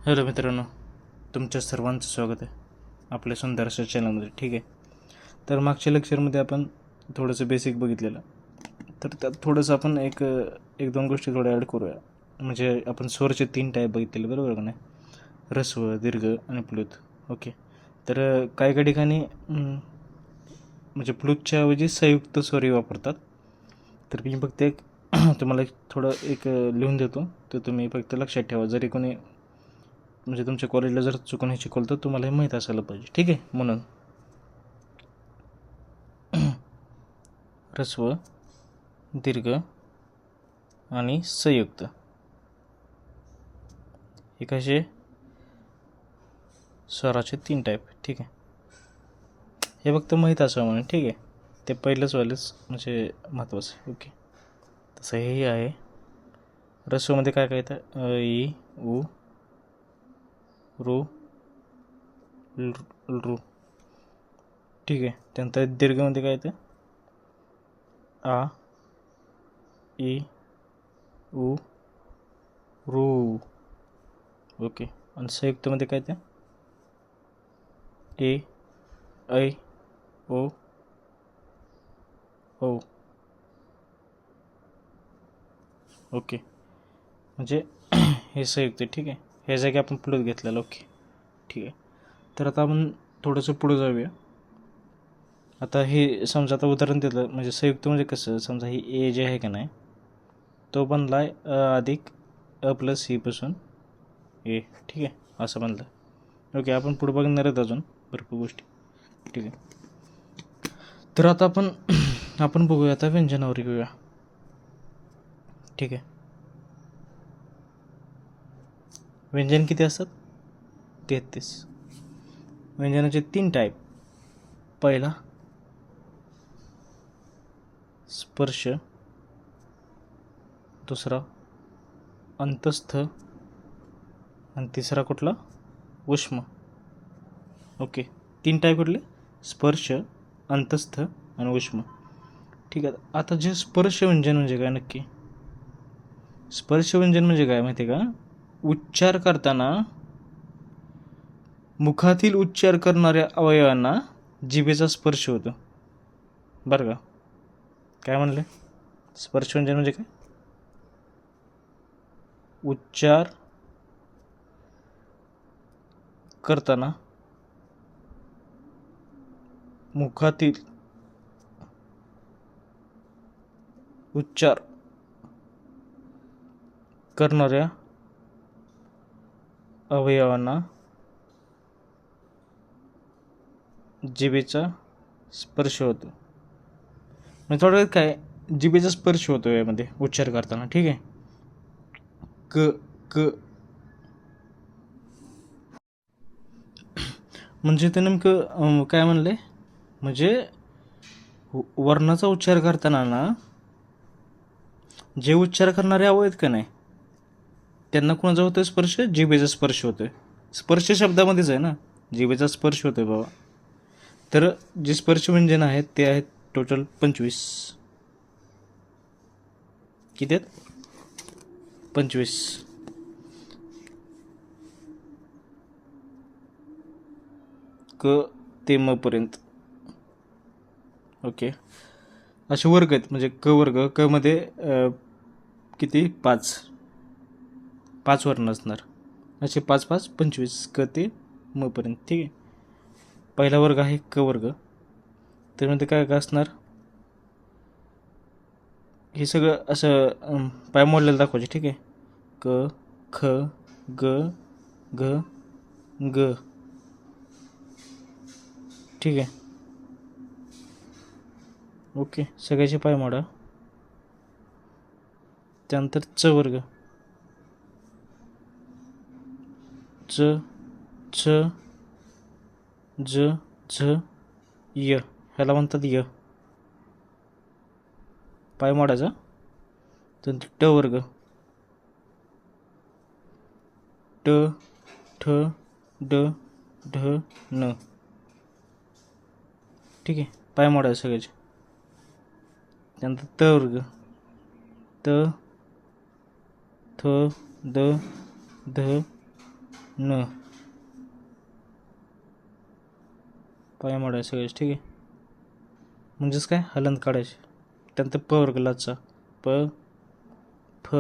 Hello मित्रांनो, तुमच्या सर्वांचं स्वागत आहे आपल्या सुंदरशा चॅनलमध्ये. ठीक आहे, तर मागच्या लेक्चरमध्ये आपण थोडंसं बेसिक बघितलेलं, तर त्यात थोडंसं आपण एक दोन गोष्टी थोड्या ॲड करूया. म्हणजे आपण स्वरचे 3 टाईप बघितलेले, बरोबर का नाही? ऱ्हस्व, दीर्घ आणि प्लुत. ओके, तर काही ठिकाणी म्हणजे प्लुतच्या ऐवजी संयुक्त स्वरही वापरतात. तर मी फक्त एक तुम्हाला थोडं लिहून देतो, तर तुम्ही फक्त लक्षात ठेवा. जरी कोणी म्हणजे तुमच्या कॉलेजला जर चुकून हे शिकवलं तर तुम्हाला हे माहीत असायला पाहिजे. ठीक आहे, म्हणून ऱ्हस्व, दीर्घ आणि संयुक्त हे कसे स्वराचे 3 टाईप. ठीक आहे, हे फक्त माहीत असावं म्हणून. ठीक आहे, ते पहिलंच वालेच म्हणजे महत्त्वाचं आहे. ओके, तसं हेही आहे. ऱ्हस्वमध्ये काय काय येतं? अ, इ, उ, रू, रू. ठीक आहे, त्यानंतर दीर्घमध्ये काय येतं? आ, इ, उ, रू. ओके, आणि संयुक्तमध्ये काय येतं? ए, ऐ, ओ, ओ. ओके, म्हणजे हे संयुक्त. ठीक आहे, ह्या जागी आपण प्लुत घेतलेलं. ओके, ठीक आहे. तर आता आपण थोडंसं पुढं जाऊया. आता हे समजा आता उदाहरण दिलं, म्हणजे संयुक्त म्हणजे कसं, समजा ही ए जे आहे का नाही, तो बनला आहे अधिक अ प्लस सी पासून ए. ठीक आहे, असं बनलं. ओके, आपण पुढं बघणार आहेत अजून भरपूर गोष्टी. ठीक आहे, तर आता आपण बघूया आता व्यंजनावर घेऊया. ठीक आहे, व्यंजन किती असतात? 33. व्यंजनाचे 3 टाईप. पहिला स्पर्श, दुसरा अंतस्थ आणि तिसरा कुठला? उष्म. ओके, 3 टाईप कुठले? स्पर्श, अंतस्थ आणि उष्म. ठीक आहे, आता जे स्पर्श व्यंजन म्हणजे काय नक्की? स्पर्श व्यंजन म्हणजे काय माहिती आहे का? उच्चार करताना मुखातील उच्चार करणाऱ्या अवयवांना जिभेचा स्पर्श होतो. बरं का? काय म्हणले? स्पर्श व्यंजन म्हणजे काय? उच्चार करताना मुखातील उच्चार करणाऱ्या अवयवांना जिभेचा स्पर्श होतो. म्हणजे थोडक्यात काय, जिभेचा स्पर्श होतो यामध्ये उच्चार करताना. ठीक आहे, क क म्हणजे ते नेमकं काय म्हणले, म्हणजे वर्णाचा उच्चार करताना ना जे उच्चार करणारे अवयव आहेत का नाही, त्यांना कोणाचा होतोय स्पर्श? जिभेचा स्पर्श होतोय. स्पर्श शब्दामध्येच आहे ना, जिभेचा स्पर्श होतोय बाबा. तर जे स्पर्श व्यंजन आहेत ते आहेत टोटल 25. किती आहेत? 25. क ते म पर्यंत. ओके, असे वर्ग आहेत. म्हणजे क वर्ग, क मध्ये किती? 5 वर्ण असणार. असे 5 5 25 क ते म पर्यंत. ठीक आहे, पहिला वर्ग आहे क वर्ग. त्यामध्ये काय काय असणार? हे सगळं असं पाय मोडलेलं दाखवायचे. ठीक आहे, क ख ग घ ग. ठीक आहे, ओके, सगळ्याचे पाय मोडा. त्यानंतर च वर्ग, च छ ज झ य, ह्याला म्हणतात य. पाय मोडायचा. त्यानंतर ट वर्ग, ट ठ ड ढ न. ठीक आहे, पाय मोडायचे सगळ्याचे. त्यानंतर त वर्ग, त थ द ध न पाय मोडायचे सगळेच, ठीक आहे. म्हणजेच काय हलंत काढायचे. त्यानंतर प वर्गलाचा प फ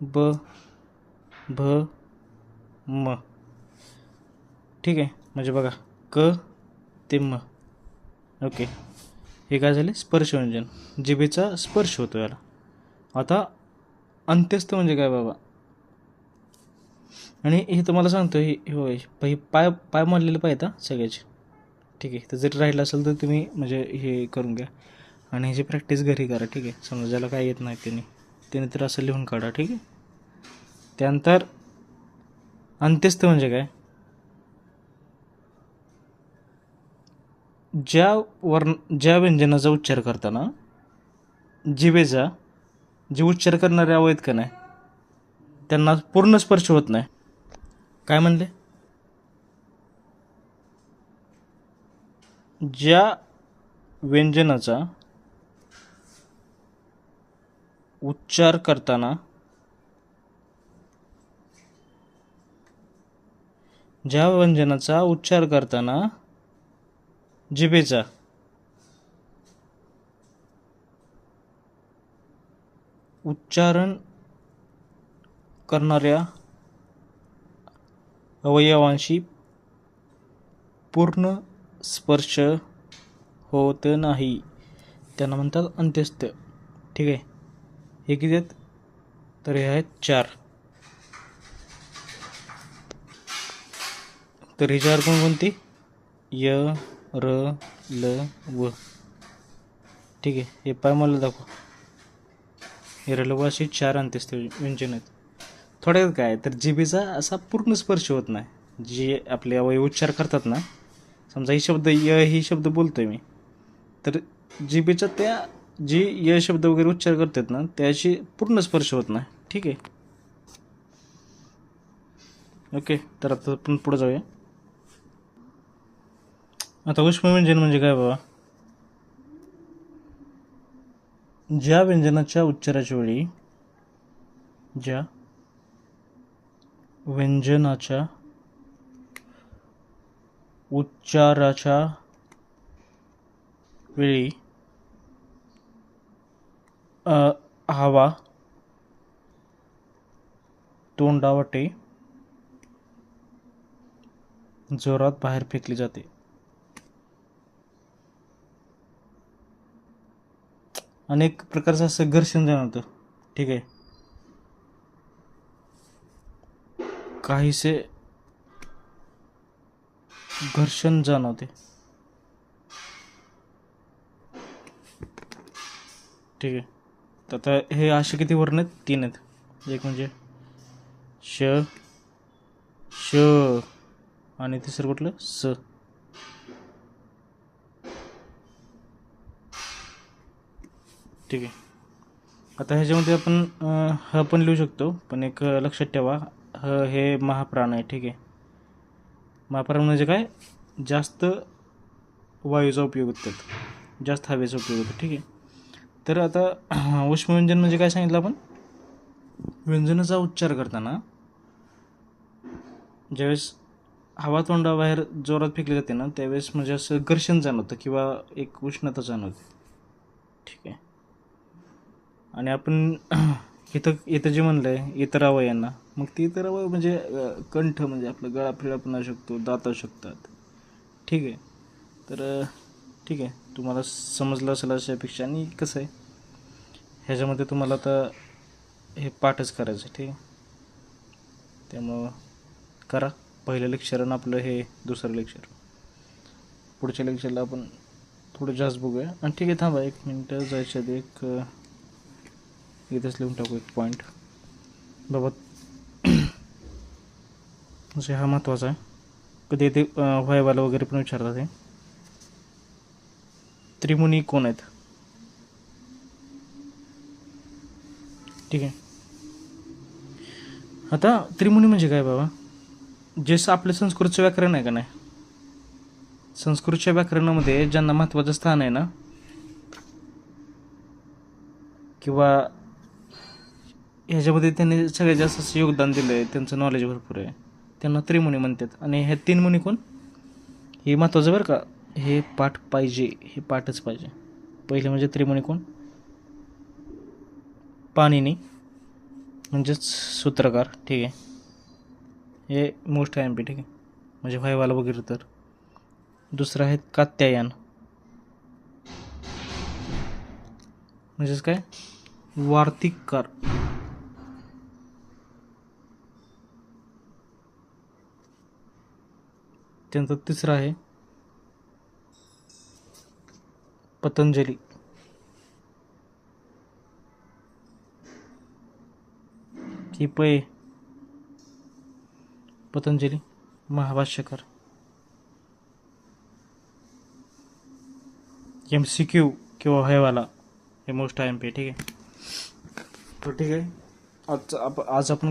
ब भ म, ठीक आहे. म्हणजे बघा क ते म. ओके, हे काय झाले स्पर्शव्यंजन, जिभेचा स्पर्श होतो याला. आता अंत्यस्थ म्हणजे काय बाबा, आणि हे तुम्हाला सांगतो हे होय पाय पाय मोडलेले पाहिजे सगळ्याचे, ठीक आहे. तर जर राहिलं असेल तर तुम्ही म्हणजे हे करून घ्या आणि ह्याची प्रॅक्टिस घरी करा, ठीक आहे. समजा ज्याला काय येत नाही त्याने तर असं लिहून काढा, ठीक आहे. त्यानंतर अंत्यस्थ म्हणजे काय, ज्या व्यंजनाचा उच्चार करताना जिभेचा जे उच्चार करणारे अवयव का नाही त्यांना पूर्ण स्पर्श होत नाही. काय म्हणले, ज्या व्यंजनाचा उच्चार करताना जिभेचा उच्चारण करणाऱ्या अवयवांशी पूर्ण स्पर्श होत नाही त्यांना म्हणतात अंत्यस्थ, ठीक आहे. हे किती आहेत, तर हे आहेत 4. तर ही 4 कोणकोणती, य र ल व, ठीक आहे. हे पाय मला दाखव, हे र ल व अशी 4 अंत्यस्थ व्यंजन आहेत. थोड्यात काय तर जिभेचा असा पूर्ण स्पर्श होत नाही. जे आपले अवयव उच्चार करतात ना, समजा ही शब्द ही शब्द बोलतोय मी, तर जिभेच्या त्या जी य शब्द वगैरे उच्चार करतात ना त्याशी पूर्ण स्पर्श होत नाही, ठीक आहे. ओके, तर आता आपण पुढे जाऊया. आता उष्मव्यंजन म्हणजे काय बाबा, ज्या व्यंजनाच्या उच्चाराच्या वेळी हवा तोंडावाटे जोरात बाहेर फेकली जाते. अनेक प्रकारचं असं घर्षण जाणवतं, ठीक आहे. काहीसे घर्षण जाणवते, ठीक आहे. तर आता हे असे किती वर्ण आहेत, 3 आहेत. एक म्हणजे श श आणि तिसरं कुठलं स, ठीक आहे. आता ह्याच्यामध्ये आपण ह पण लिहू शकतो, पण एक लक्षात ठेवा ह हे महाप्राण आहे, ठीक आहे. महाप्राण म्हणजे काय, जास्त वायूचा उपयोग होतात, जास्त हवेचा उपयोग होतो, ठीक आहे. तर आता उष्मव्यंजन म्हणजे काय सांगितलं आपण, व्यंजनाचा उच्चार करताना ज्यावेळेस हवा तोंडाबाहेर जोरात फेकली जाते ना त्यावेळेस म्हणजे असं घर्षण जाणवतं किंवा एक उष्णता जाणवते, ठीक आहे. आणि आपण इथं जे म्हणलं आहे इतर अवयवांना, मग ते इतर अवयव म्हणजे कंठ म्हणजे आपलं गळा फिळा पण असू शकतो, दात असू शकतात, ठीक आहे. तर ठीक आहे, तुम्हाला समजलं असेल अशापेक्षा. आणि कसं आहे ह्याच्यामध्ये तुम्हाला आता हे पाठच करायचं, ठीक आहे. त्यामुळं करा पहिलं लेक्चर आणि आपलं हे दुसरं लेक्चर. पुढच्या लेक्चरला आपण थोडं जास्त बघूया. आणि ठीक आहे, थांबा 1 मिनटं जायच्या आधी एक इथंच लिहून टाकू एक पॉईंट बाबा, म्हणजे हा महत्त्वाचा आहे. कधी ते व्हायवाला वगैरे पण विचारतात, हे त्रिमुनी कोण आहेत, ठीक आहे. आता त्रिमुनी म्हणजे काय बाबा, जसं आपलं संस्कृतचं व्याकरण आहे का नाही, संस्कृतच्या व्याकरणामध्ये ज्यांना महत्त्वाचं स्थान आहे ना, किंवा ह्याच्यामध्ये त्यांनी सगळ्यात जास्त योगदान दिलं आहे, त्यांचं नॉलेज भरपूर आहे, त्यांना त्रिमुनी म्हणतात. आणि हे 3 मुनी कोण? हे महत्त्वाचं बरं का, हे पाठ पाहिजे, हे पाठच पाहिजे. पहिले म्हणजे त्रिमुनी कोण? पाणिनी म्हणजेच सूत्रकार, ठीक आहे. हे मोस्ट आहे MP, ठीक आहे, म्हणजे व्हायवाला वगैरे. तर दुसरं आहे कात्यायन, म्हणजेच काय? वार्तिककार. त्यानंतर तिसरं आहे पतंजली. की पतंजली महाभाष्यकार. MCQ किंवा व्हायवाला, हे मोस्ट MP, ठीक आहे. तर ठीक आहे, आज आपण